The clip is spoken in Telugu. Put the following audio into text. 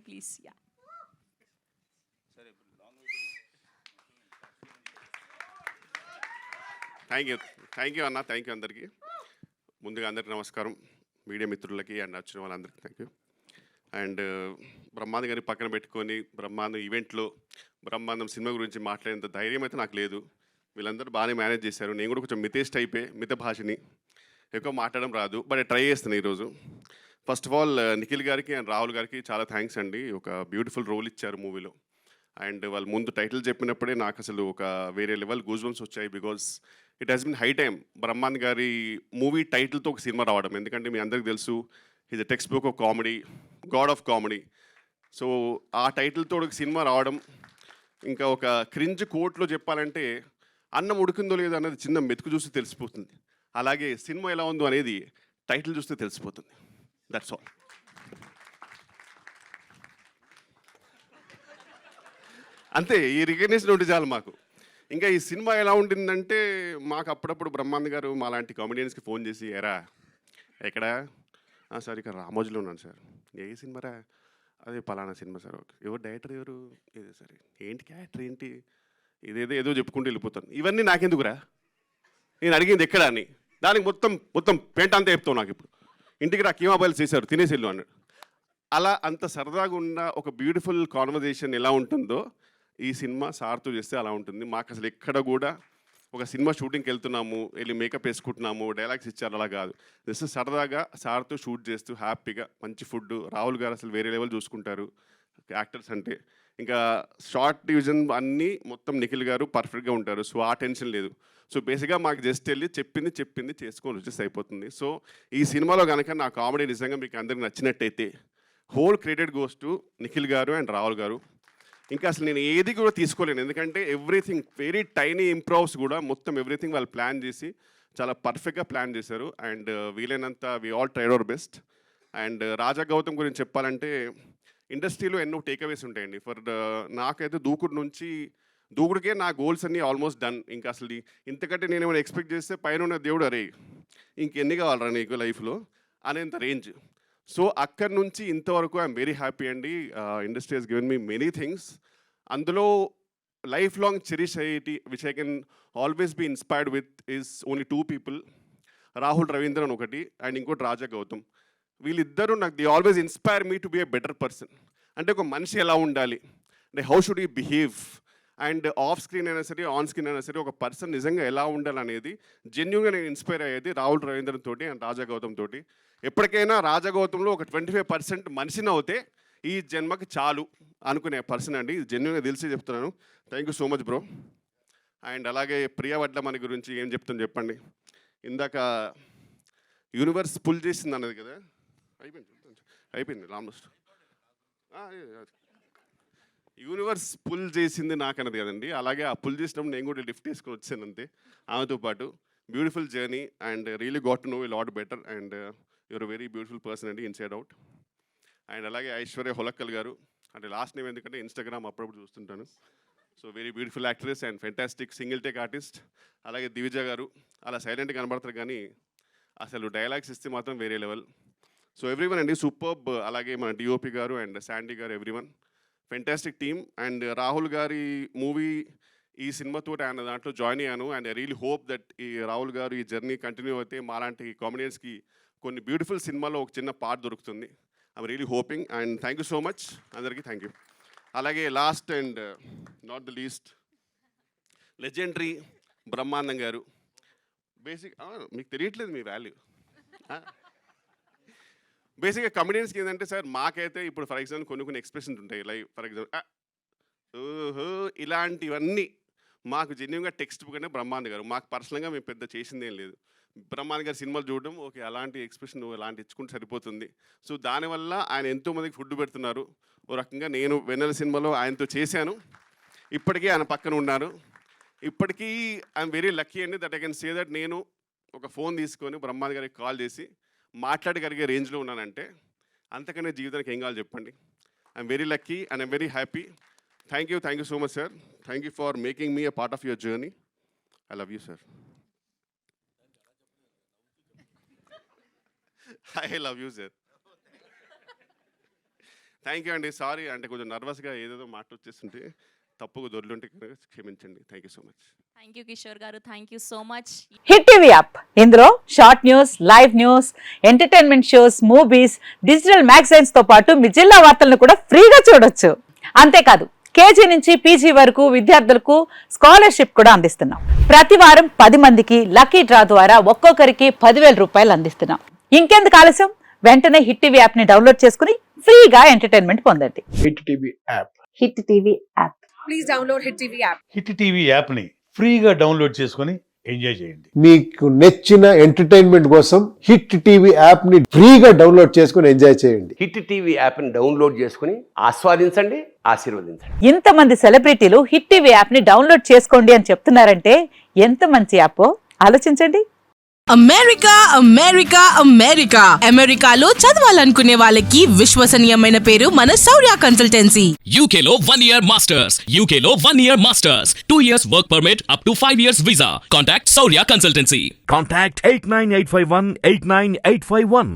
ప్లీజ్. యా, థ్యాంక్ యూ అన్న. థ్యాంక్ యూ అందరికీ. ముందుగా అందరికీ నమస్కారం, మీడియా మిత్రులకి అండ్ వచ్చిన వాళ్ళందరికీ థ్యాంక్ యూ. అండ్ బ్రహ్మాండం గారిని పక్కన పెట్టుకొని బ్రహ్మాండం ఈవెంట్లో బ్రహ్మాండం సినిమా గురించి మాట్లాడేంత ధైర్యం అయితే నాకు లేదు. వీళ్ళందరూ బాగానే మేనేజ్ చేశారు. నేను కూడా కొంచెం మితేష్ టైపే, మిత భాషని ఎక్కువ మాట్లాడడం రాదు, బట్ ట్రై చేస్తున్నాను ఈరోజు. ఫస్ట్ ఆఫ్ ఆల్ నిఖిల్ గారికి అండ్ రాహుల్ గారికి చాలా థ్యాంక్స్ అండి. ఒక బ్యూటిఫుల్ రోల్ ఇచ్చారు మూవీలో. అండ్ వాళ్ళు ముందు టైటిల్ చెప్పినప్పుడే నాకు అసలు ఒక వేరే లెవెల్ గూజ్బంప్స్ వచ్చాయి. Because it has been high time Brahmand గారి మూవీ టైటిల్తో ఒక సినిమా రావడం. ఎందుకంటే మీ అందరికీ తెలుసు, is a text book of comedy, God of comedy. So ఆ టైటిల్తో ఒక సినిమా రావడం, ఇంకా ఒక క్రింజ్ కోట్లో చెప్పాలంటే అన్నం ఉడికిందో లేదో అనేది చిన్న మెతుకు చూస్తే తెలిసిపోతుంది. అలాగే సినిమా ఎలా ఉందో అనేది టైటిల్ చూస్తే తెలిసిపోతుంది. That's all. అంతే, ఈ రికగ్నిషన్ ఉంటే చాలు మాకు. ఇంకా ఈ సినిమా ఎలా ఉంటుందంటే, మాకు అప్పుడప్పుడు బ్రహ్మాండ్ గారు మా లాంటి కామెడియన్స్కి ఫోన్ చేసి, ఎరా ఎక్కడా సార్ ఇక్కడ రామోజీలో ఉన్నాను సార్. ఏ సినిమారా? అదే పలానా సినిమా సార్. ఓకే, ఎవరు డైరెక్టర్ ఎవరు? ఇదే సరే, ఏంటి క్యారెక్టర్ ఏంటి? ఏదో చెప్పుకుంటూ వెళ్ళిపోతాను. ఇవన్నీ నాకెందుకురా, నేను అడిగింది ఎక్కడ అని. దానికి మొత్తం పెంట అంతా చెప్తావు నాకు. ఇప్పుడు ఇంటికి రా, కీమా బాయిల్స్ చేశారు, తినేసిల్లు అన్నాడు. అలా అంత సరదాగా ఉన్న ఒక బ్యూటిఫుల్ కాన్వర్జేషన్ ఎలా ఉంటుందో ఈ సినిమా సార్తో చేస్తే అలా ఉంటుంది. మాకు అసలు ఎక్కడ కూడా ఒక సినిమా షూటింగ్కి వెళ్తున్నాము, వెళ్ళి మేకప్ వేసుకుంటున్నాము, డైలాగ్స్ ఇచ్చారు, అలా కాదు. జస్ట్ సరదాగా సార్తో షూట్ చేస్తూ హ్యాపీగా మంచి ఫుడ్. రాహుల్ గారు అసలు వేరే లెవెల్ చూసుకుంటారు యాక్టర్స్ అంటే. ఇంకా షార్ట్ డివిజన్ అన్నీ మొత్తం నిఖిల్ గారు పర్ఫెక్ట్గా ఉంటారు. సో ఆ టెన్షన్ లేదు. సో బేసిక్గా మాకు జస్ట్ వెళ్ళి చెప్పింది చేసుకొని వచ్చేసి అయిపోతుంది. సో ఈ సినిమాలో కనుక నా కామెడీ నిజంగా మీకు అందరికి నచ్చినట్టయితే whole credit goes to Nikhil గారు అండ్ రాహుల్ గారు. ఇంకా అసలు నేను ఏది కూడా తీసుకోలేను, ఎందుకంటే ఎవ్రీథింగ్ వెరీ టైనీ ఇంప్రూవ్స్ కూడా మొత్తం ఎవ్రీథింగ్ వాళ్ళు ప్లాన్ చేసి చాలా పర్ఫెక్ట్గా ప్లాన్ చేశారు. అండ్ వీలైనంత we all tried our best. And Raja Gautam గురించి చెప్పాలంటే, ఇండస్ట్రీలో ఎన్నో టేక్అవేస్ ఉంటాయండి. నాకైతే దూకుడుకే నా గోల్స్ అన్నీ ఆల్మోస్ట్ డన్. ఇంకా అసలు ఇంతకంటే నేను ఏమైనా ఎక్స్పెక్ట్ చేస్తే పైన దేవుడు అరే ఇంకెన్ని కావాలరా నీకు లైఫ్లో అనేంత రేంజ్. సో అక్కడి నుంచి ఇంతవరకు ఐఎమ్ వెరీ హ్యాపీ అండి. Industry has given me many things. అందులో లైఫ్ లాంగ్ చెరిష్ అయ్యేటి which I can always be inspired with is only 2 people. Rahul Ravindran ఒకటి, అండ్ ఇంకోటి రాజా గౌతమ్. వీళ్ళిద్దరూ నాకు the always inspire me to be a better person. అంటే ఒక మనిషి ఎలా ఉండాలి, అంటే how should you behave, and off screen అయినా సరే ఆన్ స్క్రీన్ అయినా సరే ఒక పర్సన్ నిజంగా ఎలా ఉండాలనేది జెన్యున్గా నేను ఇన్స్పైర్ అయ్యేది రాహుల్ రవీంద్రన్ తోటి అండ్ రాజా గౌతమ్ తోటి. ఎప్పటికైనా రాజా గౌతంలో ఒక 25% మనిషిని అవుతే ఈ జన్మకి చాలు అనుకునే పర్సన్ అండి. జెన్యున్గా తెలిసి చెప్తున్నాను. Thank you so much bro. And అలాగే ప్రియా వడ్లమణి గురించి ఏం చెప్తాను చెప్పండి. ఇందాక యూనివర్స్ పుల్ చేసింది అన్నది కదా, అయిపోయింది ఆల్మోస్ట్. యూనివర్స్ పుల్ చేసింది నాకు అన్నది కదండి. అలాగే ఆ పుల్ చేసినప్పుడు నేను కూడా లిఫ్ట్ తీసుకొని వచ్చాను అంతే ఆమెతో పాటు. Beautiful journey and really got to know a lot better. And you're very beautiful person అండి, ఇన్సైడ్ అవుట్. అండ్ అలాగే ఐశ్వర్య హొలక్కల్ గారు, అంటే లాస్ట్ నేమ్ ఎందుకంటే ఇన్స్టాగ్రామ్ అప్పుడప్పుడు చూస్తుంటాను. So very beautiful actress and fantastic single take artist. అలాగే దివిజ గారు, అలా సైలెంట్గా కనబడతారు కానీ అసలు డైలాగ్స్ ఇస్తే మాత్రం వేరే లెవెల్. సో ఎవ్రీవన్ అండి సూపర్బ్. అలాగే మన డిఓపి గారు అండ్ శాండీ గారు, everyone fantastic team. And Rahul గారి మూవీ ఈ సినిమాతో ఆయన దాంట్లో జాయిన్ అయ్యాను. And I really hope that ఈ రాహుల్ గారు ఈ జర్నీ కంటిన్యూ అయితే మాలాంటి కామెడియన్స్కి కొన్ని బ్యూటిఫుల్ సినిమాలో ఒక చిన్న పార్ట్ దొరుకుతుంది. I'm really hoping. And thank you so much అందరికీ, థ్యాంక్ యూ. అలాగే last and not the least, legendary Brahmanandam గారు. మీకు తెలియట్లేదు మీ వాల్యూ. బేసిక్గా కమెడియన్స్కి ఏంటంటే సార్, మాకైతే ఇప్పుడు ఫర్ ఎగ్జాంపుల్ కొన్ని ఎక్స్ప్రెషన్స్ ఉంటాయి. లైక్ ఫర్ ఎగ్జాంపుల్ ఓహో ఇలాంటివన్నీ మాకు జెన్యున్గా టెక్స్ట్ బుక్ అంటే బ్రహ్మాండ్ గారు. మాకు పర్సనల్గా మేము పెద్ద చేసిందేం లేదు. బ్రహ్మాండ్ గారి సినిమాలు చూడడం, ఓకే అలాంటి ఎక్స్ప్రెషన్ అలాంటి ఇచ్చుకుంటే సరిపోతుంది. సో దానివల్ల ఆయన ఎంతోమందికి ఫుడ్ పెడుతున్నారు. ఓ రకంగా నేను వెన్నెల సినిమాలో ఆయనతో చేశాను, ఇప్పటికీ ఆయన పక్కన ఉన్నారు. ఇప్పటికీ ఐఎమ్ వెరీ లక్కీ అండి that I can say that నేను ఒక ఫోన్ తీసుకొని బ్రహ్మాండ్ గారికి కాల్ చేసి మాట్లాడగలిగే రేంజ్లో ఉన్నానంటే అంతకనే జీవితానికి ఏం కావాలి చెప్పండి. I'm very lucky and I'm very happy. Thank you so much sir. Thank you for making me a part of your journey. I love you sir. I love you sir. Thank you అండి. సారీ అంటే కొంచెం నర్వస్గా ఏదేదో మాట వచ్చేస్తుంటే తప్పుగా దొర్లుంటే క్షమించండి. Thank you so much. Thank you Kishore garu, thank you so much. Hit TV app, ఇందులో short news, live news, entertainment shows, movies, digital magazines తో పాటు మీ జిల్లా వార్తలను కూడా ఫ్రీగా చూడొచ్చు. అంతేకాదు కేజీ నుంచి పీజీ వరకు విద్యార్థులకు స్కాలర్షిప్ కూడా అందిస్తున్నాం. ప్రతి వారం 10 మందికి లక్కీ డ్రా ద్వారా ఒక్కొక్కరికి 10,000 రూపాయలు అందిస్తున్నాం. ఇంకెందుకు ఆలస్యం, వెంటనే హిట్ టీవీ యాప్ ని డౌన్లోడ్ చేసుకుని ఫ్రీగా ఎంటర్టైన్మెంట్ పొందండి. Hit TV app. Hit TV app. Please download Hit TV app. Hit TV యాప్ని ఫ్రీగా డౌన్లోడ్ చేసుకొని ఎంజాయ్ చేయండి. మీకు నచ్చిన ఎంటర్టైన్మెంట్ కోసం హిట్ టీవీ యాప్ ని ఫ్రీగా డౌన్లోడ్ చేసుకుని ఎంజాయ్ చేయండి. హిట్ టీవీ యాప్ని డౌన్లోడ్ చేసుకుని ఆస్వాదించండి, ఆశీర్వదించండి. ఇంతమంది సెలబ్రిటీలు హిట్ టీవీ యాప్ ని డౌన్లోడ్ చేసుకోండి అని చెప్తున్నారంటే ఎంత మంచి యాప్ ఆలోచించండి. అమెరికా అమెరికా అమెరికా అమెరికాలో చదవాలనుకునే వాళ్ళకి విశ్వసనీయమైన పేరు మన శౌర్య కన్సల్టెన్సీ. UK లో 1 year masters. UK లో 1 year masters. 2 years work permit up to 5 years visa. Contact Saurya Consultancy. Contact 89851 89851.